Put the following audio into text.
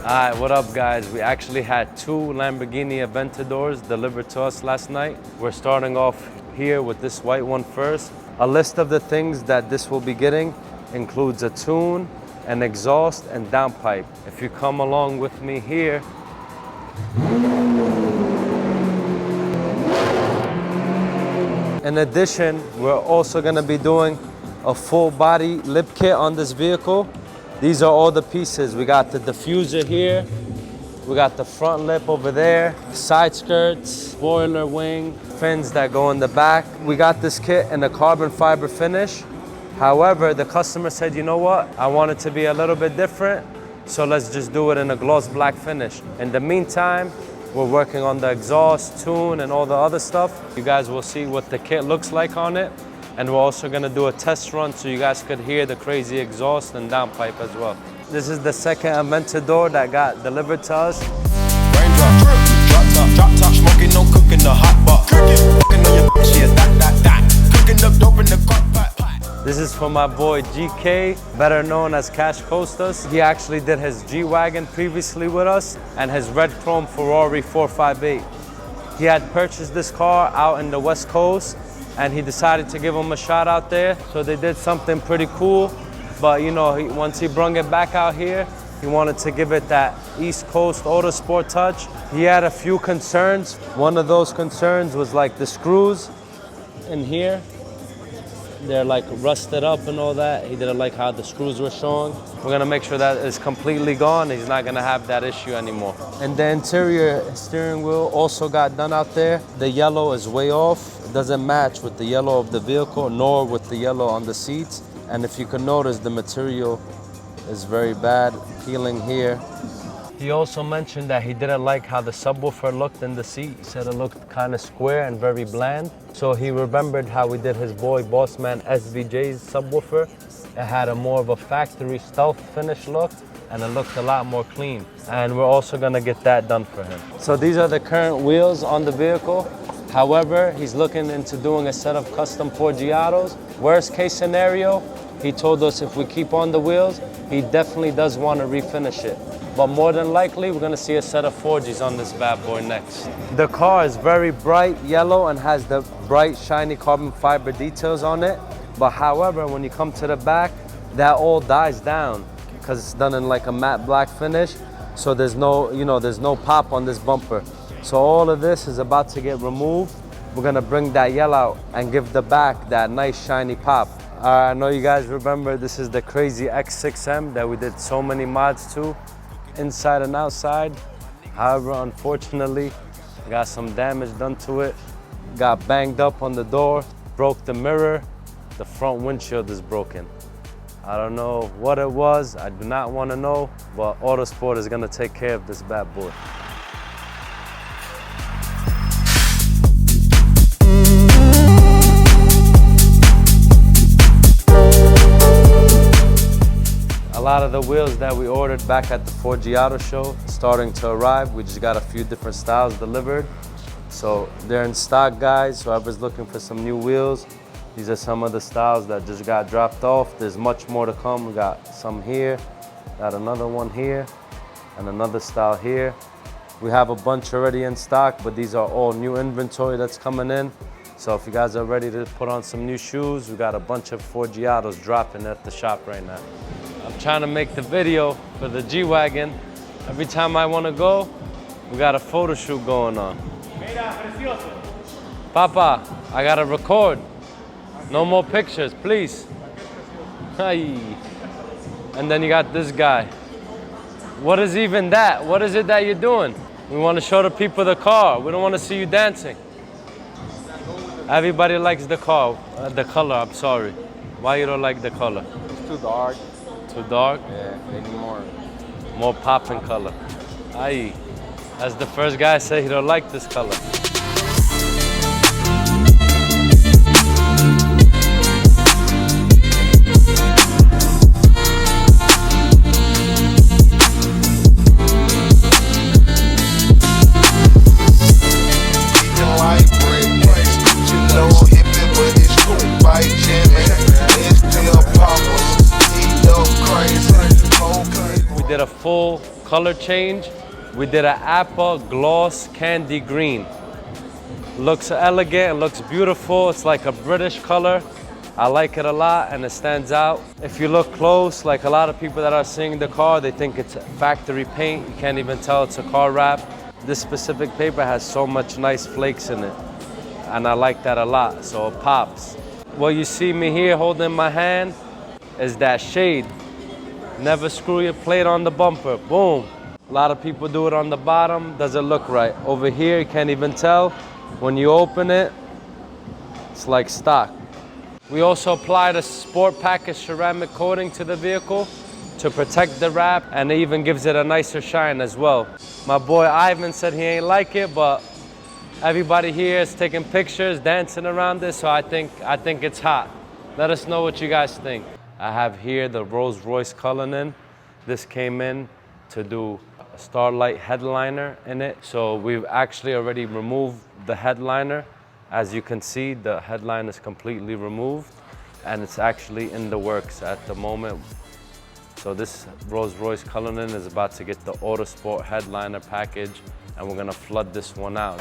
Alright, what up guys? We actually had 2 Lamborghini Aventadors delivered to us last night. We're starting off here with this white one first. A list of the things that this will be getting includes a tune, an exhaust, and downpipe. If you come along with me here, in addition, we're also going to be doing a full body lip kit on this vehicle. These are all the pieces. We got the diffuser here, we got the front lip over there, side skirts, spoiler wing, fins that go in the back. We got this kit in a carbon fiber finish. However, the customer said, you know what? I want it to be a little bit different, so let's just do it in a gloss black finish. In the meantime, we're working on the exhaust, tune, and all the other stuff. You guys will see what the kit looks like on it. And we're also gonna do a test run so you guys could hear the crazy exhaust and downpipe as well. This is the second Aventador that got delivered to us. Drop top, smoking, no cooking, the hot pot. Cooking on your bitch, yeah, that. Cooking up dope in the crock pot. This is for my boy GK, better known as Cash Kostas. He actually did his G-Wagon previously with us and his red chrome Ferrari 458. He had purchased this car out in the West Coast and he decided to give him a shot out there. So they did something pretty cool, but you know, once he brung it back out here, he wanted to give it that East Coast autosport touch. He had a few concerns. One of those concerns was like the screws in here. They're like rusted up and all that. He didn't like how the screws were showing. We're gonna make sure that is completely gone. He's not gonna have that issue anymore. And the interior steering wheel also got done out there. The yellow is way off. It doesn't match with the yellow of the vehicle, nor with the yellow on the seats. And if you can notice, the material is very bad, peeling here. He also mentioned that he didn't like how the subwoofer looked in the seat. He said it looked kind of square and very bland. So he remembered how we did his boy Bossman SVJ's subwoofer. It had a more of a factory stealth finish look and it looked a lot more clean. And we're also gonna get that done for him. So these are the current wheels on the vehicle. However, he's looking into doing a set of custom Forgiatos. Worst case scenario, he told us if we keep on the wheels, he definitely does want to refinish it. But more than likely, we're gonna see a set of 4Gs on this bad boy next. The car is very bright yellow and has the bright, shiny carbon fiber details on it. But however, when you come to the back, that all dies down because it's done in like a matte black finish. So there's no, there's no pop on this bumper. So all of this is about to get removed. We're gonna bring that yellow out and give the back that nice, shiny pop. I know you guys remember this is the crazy X6M that we did so many mods to, inside and outside. However, unfortunately, got some damage done to it. Got banged up on the door, broke the mirror. The front windshield is broken. I don't know what it was. I do not want to know, but Autosport is gonna take care of this bad boy. A lot of the wheels that we ordered back at the Forgiato show starting to arrive. We just got a few different styles delivered. So they're in stock, guys. So whoever's looking for some new wheels, these are some of the styles that just got dropped off. There's much more to come. We got some here, got another one here, and another style here. We have a bunch already in stock, but these are all new inventory that's coming in. So if you guys are ready to put on some new shoes, we got a bunch of Forgiatos dropping at the shop right now. I'm trying to make the video for the G-Wagon. Every time I want to go, we got a photo shoot going on. Papa, I got to record. No more pictures, please. Hi. And then you got this guy. What is even that? What is it that you're doing? We want to show the people the car. We don't want to see you dancing. Everybody likes the car, the color, I'm sorry. Why you don't like the color? It's too dark. Too dark? Yeah, they need more popping color. Aye. That's the first guy say he don't like this color. Like brick. a full color change. We did an apple gloss candy green. Looks elegant, looks beautiful. It's like a British color. I like it a lot and it stands out. If you look close, like a lot of people that are seeing the car, they think it's factory paint. You can't even tell it's a car wrap. This specific paper has so much nice flakes in it. And I like that a lot, so it pops. What you see me here holding in my hand is that shade. Never screw your plate on the bumper, boom. A lot of people do it on the bottom, doesn't look right. Over here, you can't even tell. When you open it, it's like stock. We also applied a sport package ceramic coating to the vehicle to protect the wrap, and it even gives it a nicer shine as well. My boy Ivan said he ain't like it, but everybody here is taking pictures, dancing around this, so I think it's hot. Let us know what you guys think. I have here the Rolls Royce Cullinan. This came in to do a Starlight Headliner in it. So we've actually already removed the headliner. As you can see, the headline is completely removed and it's actually in the works at the moment. So this Rolls Royce Cullinan is about to get the Autosport Headliner package and we're gonna flood this one out.